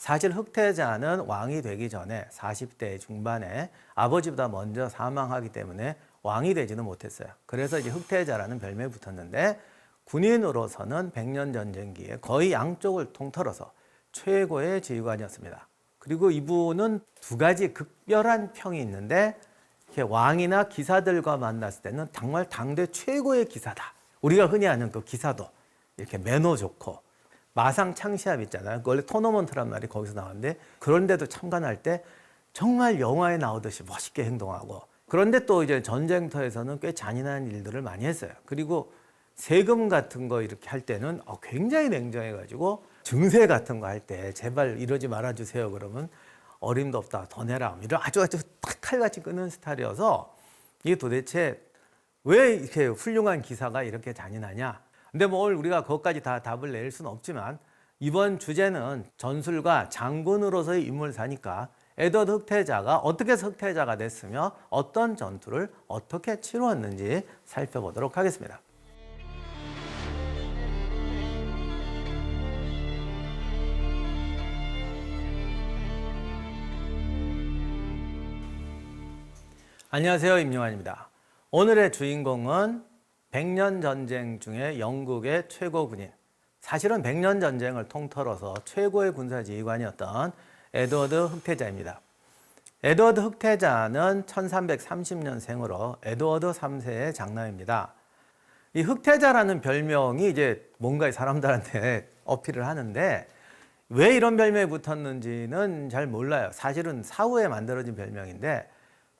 사실 흑태자는 왕이 되기 전에 40대 중반에 아버지보다 먼저 사망하기 때문에 왕이 되지는 못했어요. 그래서 이제 흑태자라는 별명이 붙었는데 군인으로서는 백년전쟁기에 거의 양쪽을 통틀어서 최고의 지휘관이었습니다. 그리고 이분은 두 가지 극별한 평이 있는데 왕이나 기사들과 만났을 때는 정말 당대 최고의 기사다. 우리가 흔히 아는 그 기사도 이렇게 매너 좋고 마상 창시합 있잖아요. 원래 토너먼트란 말이 거기서 나왔는데 그런데도 참관할 때 정말 영화에 나오듯이 멋있게 행동하고 그런데 또 이제 전쟁터에서는 꽤 잔인한 일들을 많이 했어요. 그리고 세금 같은 거 이렇게 할 때는 굉장히 냉정해가지고 증세 같은 거 할 때 제발 이러지 말아주세요. 그러면 어림도 없다. 더 내라. 이런 아주 딱 칼같이 끄는 스타일이어서 이게 도대체 왜 이렇게 훌륭한 기사가 이렇게 잔인하냐. 근데 뭐 오늘 우리가 그것까지 다 답을 낼 수는 없지만 이번 주제는 전술가 장군으로서의 인물사니까 에드워드 흑태자가 어떻게 해서 흑태자가 됐으며 어떤 전투를 어떻게 치루었는지 살펴보도록 하겠습니다. 안녕하세요, 임용환입니다. 오늘의 주인공은 백년전쟁 중에 영국의 최고 군인, 사실은 백년전쟁을 통틀어서 최고의 군사지휘관이었던 에드워드 흑태자입니다. 에드워드 흑태자는 1330년생으로 에드워드 3세의 장남입니다. 이 흑태자라는 별명이 이제 뭔가 사람들한테 어필을 하는데 왜 이런 별명이 붙었는지는 잘 몰라요. 사실은 사후에 만들어진 별명인데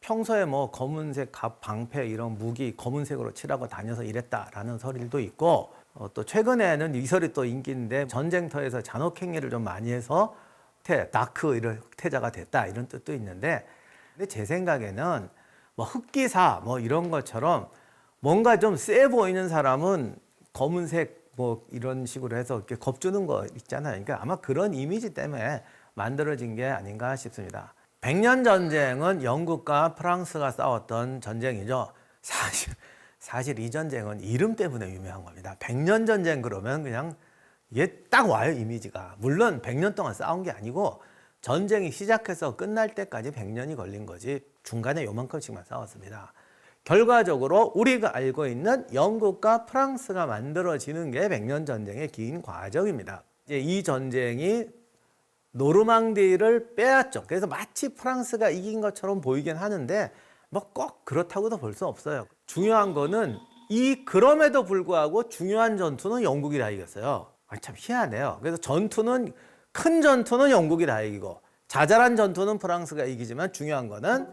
평소에 뭐 검은색 갑, 방패 이런 무기 검은색으로 칠하고 다녀서 이랬다라는 설도 있고 또 최근에는 이 설이 또 인기인데 전쟁터에서 잔혹행위를 좀 많이 해서 다크 이런 흑태자가 됐다 이런 뜻도 있는데 근데 제 생각에는 뭐 흑기사 뭐 이런 것처럼 뭔가 좀 세 보이는 사람은 검은색 뭐 이런 식으로 해서 이렇게 겁주는 거 있잖아요. 그러니까 아마 그런 이미지 때문에 만들어진 게 아닌가 싶습니다. 백년전쟁은 영국과 프랑스가 싸웠던 전쟁이죠. 사실 이 전쟁은 이름 때문에 유명한 겁니다. 백년전쟁 그러면 그냥 이게 딱 와요, 이미지가. 물론 100년 동안 싸운 게 아니고 전쟁이 시작해서 끝날 때까지 100년이 걸린 거지 중간에 요만큼씩만 싸웠습니다. 결과적으로 우리가 알고 있는 영국과 프랑스가 만들어지는 게 백년전쟁의 긴 과정입니다. 이제 이 전쟁이 노르망디를 빼앗죠. 그래서 마치 프랑스가 이긴 것처럼 보이긴 하는데 뭐 꼭 그렇다고도 볼 수 없어요. 중요한 거는 그럼에도 불구하고 중요한 전투는 영국이 다 이겼어요. 참 희한해요. 그래서 큰 전투는 영국이 다 이기고 자잘한 전투는 프랑스가 이기지만 중요한 거는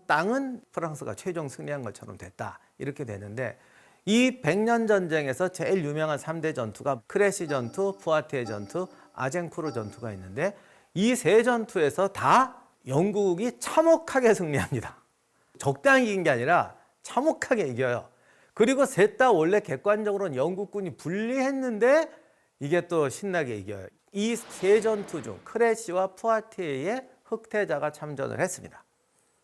땅은 프랑스가 최종 승리한 것처럼 됐다. 이렇게 되는데 이 백년전쟁에서 제일 유명한 3대 전투가 크레시 전투, 푸아티에 전투, 아젠쿠르 전투가 있는데 이 세 전투에서 다 영국이 참혹하게 승리합니다. 적당히 이긴 게 아니라 참혹하게 이겨요. 그리고 셋 다 원래 객관적으로는 영국군이 불리했는데 이게 또 신나게 이겨요. 이 세 전투 중 크레시와 푸아티에에 흑태자가 참전을 했습니다.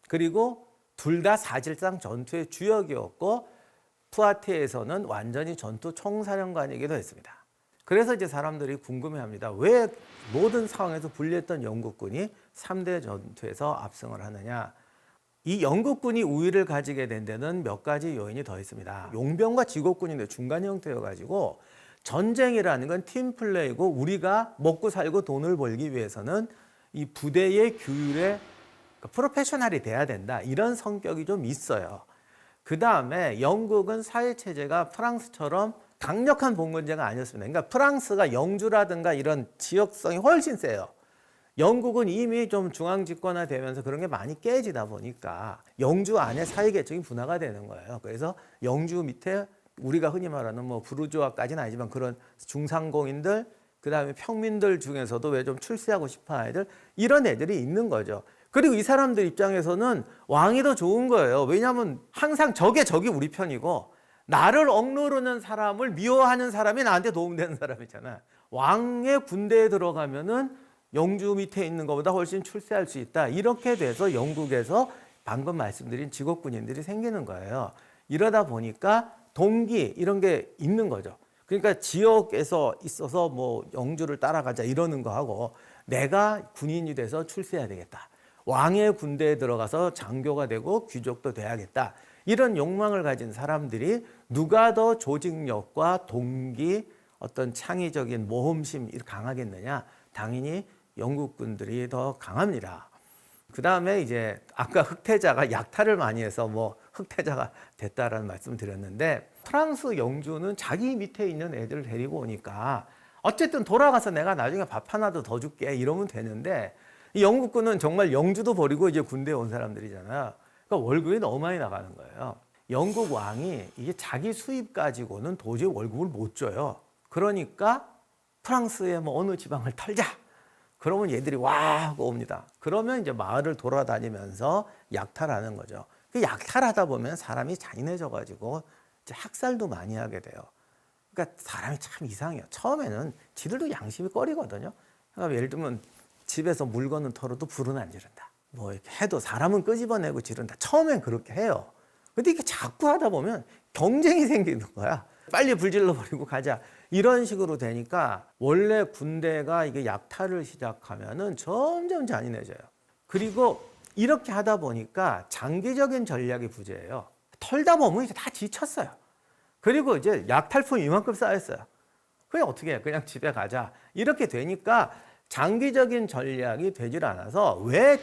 그리고 둘 다 사실상 전투의 주역이었고 푸아티에에서는 완전히 전투 총사령관이기도 했습니다. 그래서 이제 사람들이 궁금해합니다. 왜 모든 상황에서 불리했던 영국군이 3대 전투에서 압승을 하느냐. 이 영국군이 우위를 가지게 된 데는 몇 가지 요인이 더 있습니다. 용병과 직업군인데 중간 형태여가지고 전쟁이라는 건 팀플레이고 우리가 먹고 살고 돈을 벌기 위해서는 이 부대의 규율에 프로페셔널이 돼야 된다. 이런 성격이 좀 있어요. 그 다음에 영국은 사회체제가 프랑스처럼 강력한 봉건제가 아니었습니다. 그러니까 프랑스가 영주라든가 이런 지역성이 훨씬 세요. 영국은 이미 좀 중앙집권화 되면서 그런 게 많이 깨지다 보니까 영주 안에 사회계층이 분화가 되는 거예요. 그래서 영주 밑에 우리가 흔히 말하는 뭐 부르주아까지는 아니지만 그런 중상공인들, 그 다음에 평민들 중에서도 왜 좀 출세하고 싶어 하는 애들, 이런 애들이 있는 거죠. 그리고 이 사람들 입장에서는 왕이 더 좋은 거예요. 왜냐하면 항상 적이 우리 편이고 나를 억누르는 사람을 미워하는 사람이 나한테 도움되는 사람이잖아. 왕의 군대에 들어가면은 영주 밑에 있는 것보다 훨씬 출세할 수 있다. 이렇게 돼서 영국에서 방금 말씀드린 직업군인들이 생기는 거예요. 이러다 보니까 동기 이런 게 있는 거죠. 그러니까 지역에서 있어서 뭐 영주를 따라가자 이러는 거 하고 내가 군인이 돼서 출세해야 되겠다. 왕의 군대에 들어가서 장교가 되고 귀족도 돼야겠다. 이런 욕망을 가진 사람들이 누가 더 조직력과 동기, 어떤 창의적인 모험심이 강하겠느냐? 당연히 영국군들이 더 강합니다. 그 다음에 이제 아까 흑태자가 약탈을 많이 해서 뭐 흑태자가 됐다라는 말씀을 드렸는데, 프랑스 영주는 자기 밑에 있는 애들을 데리고 오니까 어쨌든 돌아가서 내가 나중에 밥 하나도 더 줄게 이러면 되는데, 이 영국군은 정말 영주도 버리고 이제 군대에 온 사람들이잖아요. 그러니까 월급이 너무 많이 나가는 거예요. 영국 왕이 이게 자기 수입 가지고는 도저히 월급을 못 줘요. 그러니까 프랑스의 뭐 어느 지방을 털자. 그러면 얘들이 와 하고 옵니다. 그러면 이제 마을을 돌아다니면서 약탈하는 거죠. 그 약탈하다 보면 사람이 잔인해져 가지고 이제 학살도 많이 하게 돼요. 그러니까 사람이 참 이상해요. 처음에는 지들도 양심이 꺼리거든요. 그러니까 예를 들면 집에서 물건은 털어도 불은 안 지른다. 뭐 이렇게 해도 사람은 끄집어내고 지른다. 처음엔 그렇게 해요. 근데 이게 자꾸 하다 보면 경쟁이 생기는 거야. 빨리 불질러 버리고 가자. 이런 식으로 되니까 원래 군대가 이게 약탈을 시작하면은 점점 잔인해져요. 그리고 이렇게 하다 보니까 장기적인 전략이 부재해요. 털다 보면 이제 다 지쳤어요. 그리고 이제 약탈품 이만큼 쌓였어요. 그냥 어떻게 해? 그냥 집에 가자. 이렇게 되니까 장기적인 전략이 되질 않아서 왜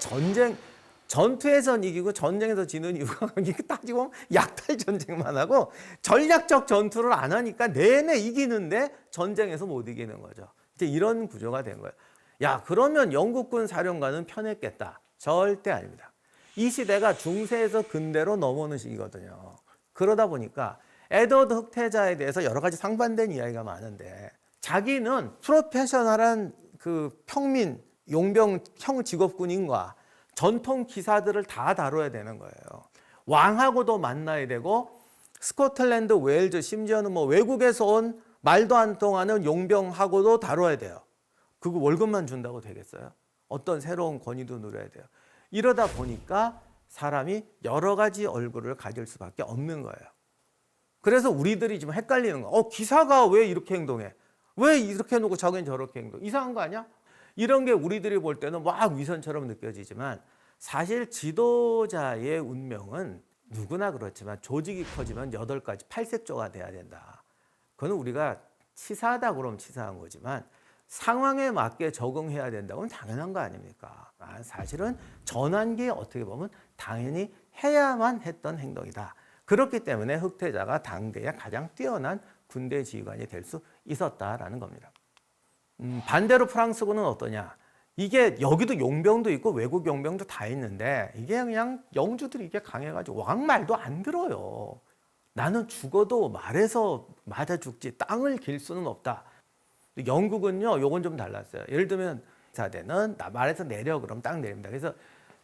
전투에선 이기고 전쟁에서 지는 이유가 이렇게 따지고 보면 약탈 전쟁만 하고 전략적 전투를 안 하니까 내내 이기는데 전쟁에서 못 이기는 거죠. 이제 이런 구조가 된 거예요. 야, 그러면 영국군 사령관은 편했겠다. 절대 아닙니다. 이 시대가 중세에서 근대로 넘어오는 시기거든요. 그러다 보니까 에드워드 흑태자에 대해서 여러 가지 상반된 이야기가 많은데, 자기는 프로페셔널한 그 평민, 용병형 직업군인과 전통 기사들을 다 다뤄야 되는 거예요. 왕하고도 만나야 되고, 스코틀랜드, 웨일즈, 심지어는 뭐 외국에서 온 말도 안 통하는 용병하고도 다뤄야 돼요. 그거 월급만 준다고 되겠어요? 어떤 새로운 권위도 누려야 돼요. 이러다 보니까 사람이 여러 가지 얼굴을 가질 수밖에 없는 거예요. 그래서 우리들이 지금 헷갈리는 거예요. 기사가 왜 이렇게 행동해? 왜 이렇게 해놓고 저긴 저렇게 행동해? 이상한 거 아니야? 이런 게 우리들이 볼 때는 막 위선처럼 느껴지지만, 사실 지도자의 운명은 누구나 그렇지만 조직이 커지면 8가지 8색조가 돼야 된다. 그건 우리가 치사하다 그러면 치사한 거지만 상황에 맞게 적응해야 된다고는 당연한 거 아닙니까? 사실은 전환기에 어떻게 보면 당연히 해야만 했던 행동이다. 그렇기 때문에 흑태자가 당대에 가장 뛰어난 군대 지휘관이 될 수 있었다라는 겁니다. 반대로 프랑스군은 어떠냐? 이게 여기도 용병도 있고 외국 용병도 다 있는데, 이게 그냥 영주들이 이게 강해가지고 왕 말도 안 들어요. 나는 죽어도 말에서 맞아 죽지 땅을 길 수는 없다. 영국은요, 요건 좀 달랐어요. 예를 들면 기사대는 말에서 내려 그럼 딱 내립니다. 그래서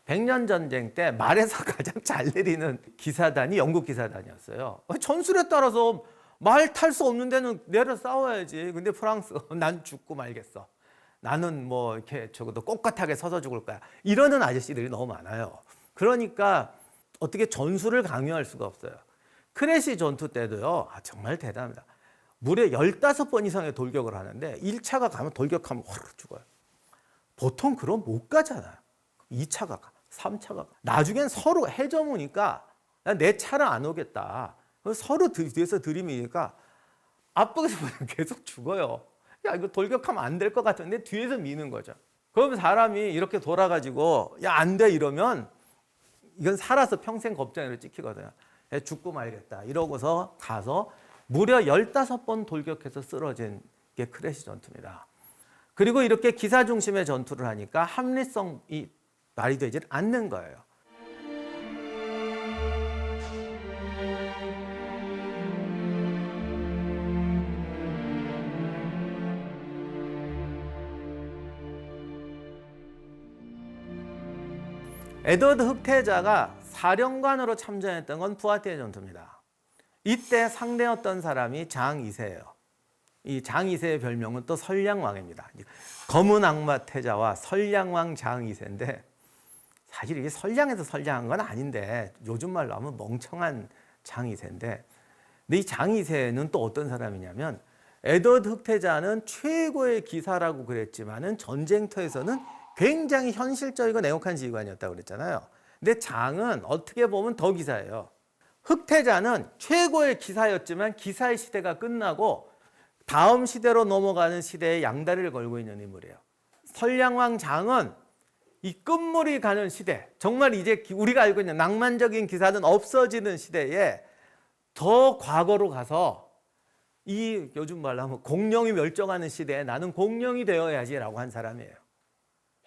백년 전쟁 때 말에서 가장 잘 내리는 기사단이 영국 기사단이었어요. 전술에 따라서 말 탈 수 없는 데는 내려 싸워야지. 근데 프랑스, 난 죽고 말겠어. 나는 뭐 이렇게 적어도 꼿꼿하게 서서 죽을 거야. 이러는 아저씨들이 너무 많아요. 그러니까 어떻게 전술을 강요할 수가 없어요. 크레시 전투 때도요, 정말 대단합니다. 무려 15번 이상의 돌격을 하는데 1차가 가면 돌격하면 확 죽어요. 보통 그럼 못 가잖아요. 2차가 가, 3차가 가. 나중엔 서로 해저무니까 내 차는 안 오겠다. 서로 뒤에서 들이미니까 앞쪽에서 계속 죽어요. 야, 이거 돌격하면 안 될 것 같은데 뒤에서 미는 거죠. 그러면 사람이 이렇게 돌아가지고 야, 안 돼 이러면 이건 살아서 평생 겁쟁이로 찍히거든요. 죽고 말겠다 이러고서 가서 무려 15번 돌격해서 쓰러진 게 크레시 전투입니다. 그리고 이렇게 기사 중심의 전투를 하니까 합리성이 말이 되질 않는 거예요. 에드워드 흑태자가 사령관으로 참전했던 건 푸아티에 전투입니다. 이때 상대였던 사람이 장 2세예요. 이 장 2세의 별명은 또 선량왕입니다. 검은 악마 태자와 선량왕 장 2세인데, 사실 이게 선량해서 선량한 건 아닌데 요즘 말로 하면 멍청한 장 2세인데, 근데 이 장 2세는 또 어떤 사람이냐면 에드워드 흑태자는 최고의 기사라고 그랬지만은 전쟁터에서는 굉장히 현실적이고 냉혹한 지휘관이었다고 그랬잖아요. 근데 장은 어떻게 보면 더 기사예요. 흑태자는 최고의 기사였지만 기사의 시대가 끝나고 다음 시대로 넘어가는 시대에 양다리를 걸고 있는 인물이에요. 선량왕 장은 이 끝물이 가는 시대, 정말 이제 우리가 알고 있는 낭만적인 기사는 없어지는 시대에 더 과거로 가서 이 요즘 말로 하면 공룡이 멸종하는 시대에 나는 공룡이 되어야지라고 한 사람이에요.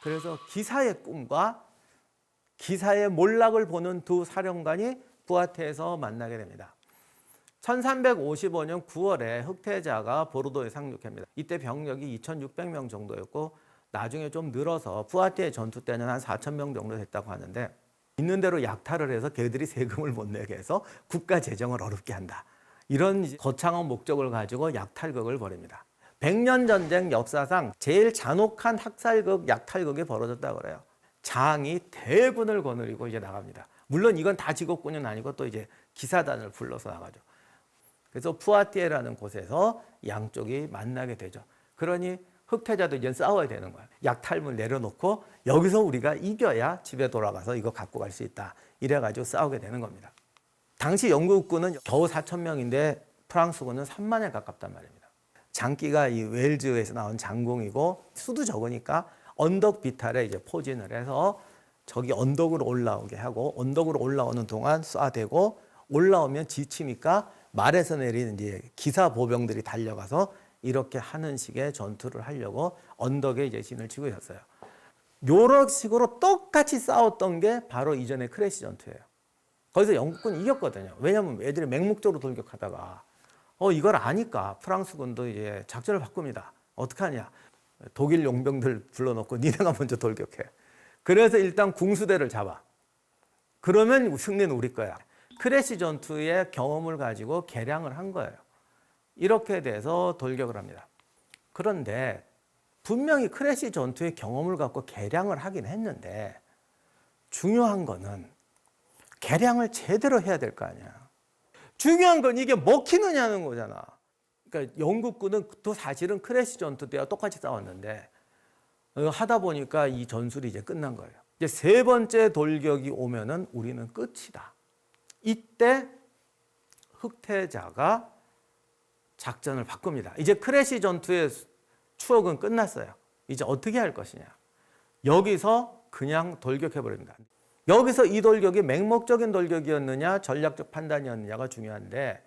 그래서 기사의 꿈과 기사의 몰락을 보는 두 사령관이 부아테에서 만나게 됩니다. 1355년 9월에 흑태자가 보르도에 상륙합니다. 이때 병력이 2600명 정도였고 나중에 좀 늘어서 부아테의 전투 때는 한 4000명 정도 됐다고 하는데 있는 대로 약탈을 해서 걔들이 세금을 못 내게 해서 국가 재정을 어렵게 한다. 이런 거창한 목적을 가지고 약탈극을 벌입니다. 100년 전쟁 역사상 제일 잔혹한 학살극, 약탈극이 벌어졌다고 그래요. 장이 대군을 거느리고 이제 나갑니다. 물론 이건 다 직업군은 아니고 또 이제 기사단을 불러서 나가죠. 그래서 푸아티에라는 곳에서 양쪽이 만나게 되죠. 그러니 흑태자도 이제 싸워야 되는 거야. 약탈물 내려놓고 여기서 우리가 이겨야 집에 돌아가서 이거 갖고 갈 수 있다. 이래가지고 싸우게 되는 겁니다. 당시 영국군은 겨우 4,000명인데 프랑스군은 3만에 가깝단 말입니다. 장기가 이 웨일즈에서 나온 장공이고 수도 적으니까 언덕 비탈에 이제 포진을 해서 저기 언덕으로 올라오게 하고 언덕으로 올라오는 동안 쏴대고 올라오면 지치니까 말에서 내리는 이제 기사 보병들이 달려가서 이렇게 하는 식의 전투를 하려고 언덕에 이제 진을 치고 있었어요. 요런 식으로 똑같이 싸웠던 게 바로 이전의 크래시 전투예요. 거기서 영국군이 이겼거든요. 왜냐하면 애들이 맹목적으로 돌격하다가 이걸 아니까 프랑스군도 이제 작전을 바꿉니다. 어떻게 하냐? 독일 용병들 불러놓고 니네가 먼저 돌격해. 그래서 일단 궁수대를 잡아. 그러면 승리는 우리 거야. 크래시 전투의 경험을 가지고 개량을 한 거예요. 이렇게 돼서 돌격을 합니다. 그런데 분명히 크래시 전투의 경험을 갖고 개량을 하긴 했는데 중요한 거는 개량을 제대로 해야 될 거 아니야. 중요한 건 이게 먹히느냐는 거잖아. 그러니까 영국군은 또 사실은 크래시 전투 때와 똑같이 싸웠는데 하다 보니까 이 전술이 이제 끝난 거예요. 이제 세 번째 돌격이 오면은 우리는 끝이다. 이때 흑태자가 작전을 바꿉니다. 이제 크래시 전투의 추억은 끝났어요. 이제 어떻게 할 것이냐. 여기서 그냥 돌격해버립니다. 여기서 이 돌격이 맹목적인 돌격이었느냐 전략적 판단이었느냐가 중요한데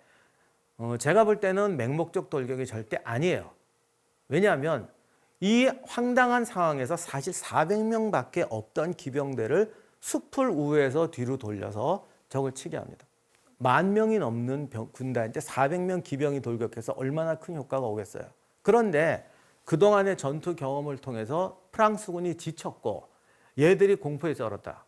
제가 볼 때는 맹목적 돌격이 절대 아니에요. 왜냐하면 이 황당한 상황에서 사실 400명밖에 없던 기병대를 숲을 우회해서 뒤로 돌려서 적을 치게 합니다. 10,000명이 넘는 군단인데 400명 기병이 돌격해서 얼마나 큰 효과가 오겠어요. 그런데 그동안의 전투 경험을 통해서 프랑스군이 지쳤고 얘들이 공포에 쩔었다.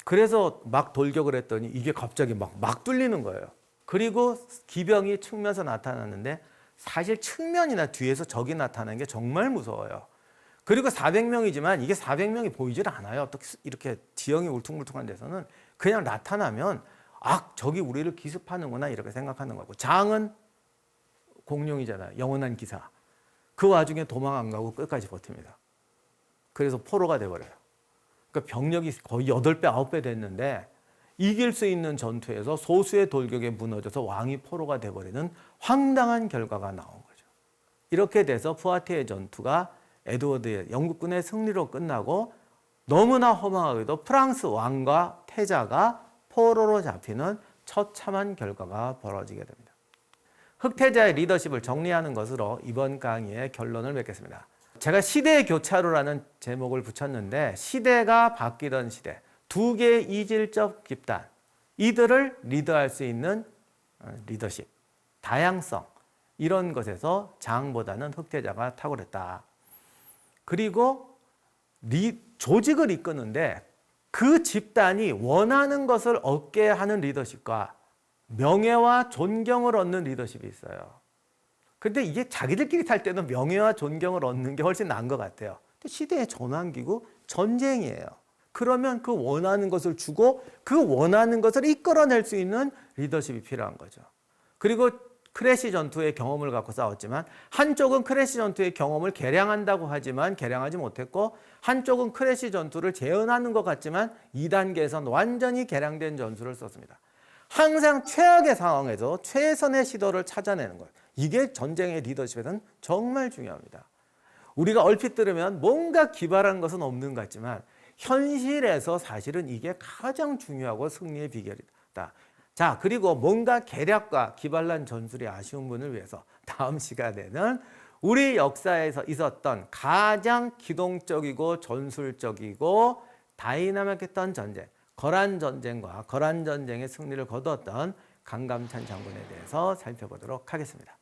그래서 막 돌격을 했더니 이게 갑자기 막 뚫리는 거예요. 그리고 기병이 측면에서 나타났는데 사실 측면이나 뒤에서 적이 나타나는 게 정말 무서워요. 그리고 400명이지만 이게 400명이 보이질 않아요. 또 이렇게 지형이 울퉁불퉁한 데서는 그냥 나타나면 적이 우리를 기습하는구나 이렇게 생각하는 거고 장은 공룡이잖아요. 영원한 기사. 그 와중에 도망 안 가고 끝까지 버팁니다. 그래서 포로가 돼버려요. 그러니까 병력이 거의 8배, 9배 됐는데 이길 수 있는 전투에서 소수의 돌격에 무너져서 왕이 포로가 돼버리는 황당한 결과가 나온 거죠. 이렇게 돼서 푸아티에 전투가 에드워드의 영국군의 승리로 끝나고 너무나 허망하게도 프랑스 왕과 태자가 포로로 잡히는 처참한 결과가 벌어지게 됩니다. 흑태자의 리더십을 정리하는 것으로 이번 강의의 결론을 맺겠습니다. 제가 시대의 교차로라는 제목을 붙였는데 시대가 바뀌던 시대, 두 개의 이질적 집단, 이들을 리드할 수 있는 리더십, 다양성 이런 것에서 장보다는 흑태자가 탁월했다. 그리고 조직을 이끄는데 그 집단이 원하는 것을 얻게 하는 리더십과 명예와 존경을 얻는 리더십이 있어요. 근데 이게 자기들끼리 탈 때는 명예와 존경을 얻는 게 훨씬 나은 것 같아요. 근데 시대의 전환기구 전쟁이에요. 그러면 그 원하는 것을 주고 그 원하는 것을 이끌어낼 수 있는 리더십이 필요한 거죠. 그리고 크래시 전투의 경험을 갖고 싸웠지만 한쪽은 크래시 전투의 경험을 개량한다고 하지만 개량하지 못했고 한쪽은 크래시 전투를 재현하는 것 같지만 2단계에선 완전히 개량된 전술을 썼습니다. 항상 최악의 상황에서 최선의 시도를 찾아내는 것. 이게 전쟁의 리더십에서는 정말 중요합니다. 우리가 얼핏 들으면 뭔가 기발한 것은 없는 것 같지만 현실에서 사실은 이게 가장 중요하고 승리의 비결이다. 자, 그리고 뭔가 계략과 기발난 전술이 아쉬운 분을 위해서 다음 시간에는 우리 역사에서 있었던 가장 기동적이고 전술적이고 다이나믹했던 전쟁, 거란 전쟁과 거란 전쟁의 승리를 거두었던 강감찬 장군에 대해서 살펴보도록 하겠습니다.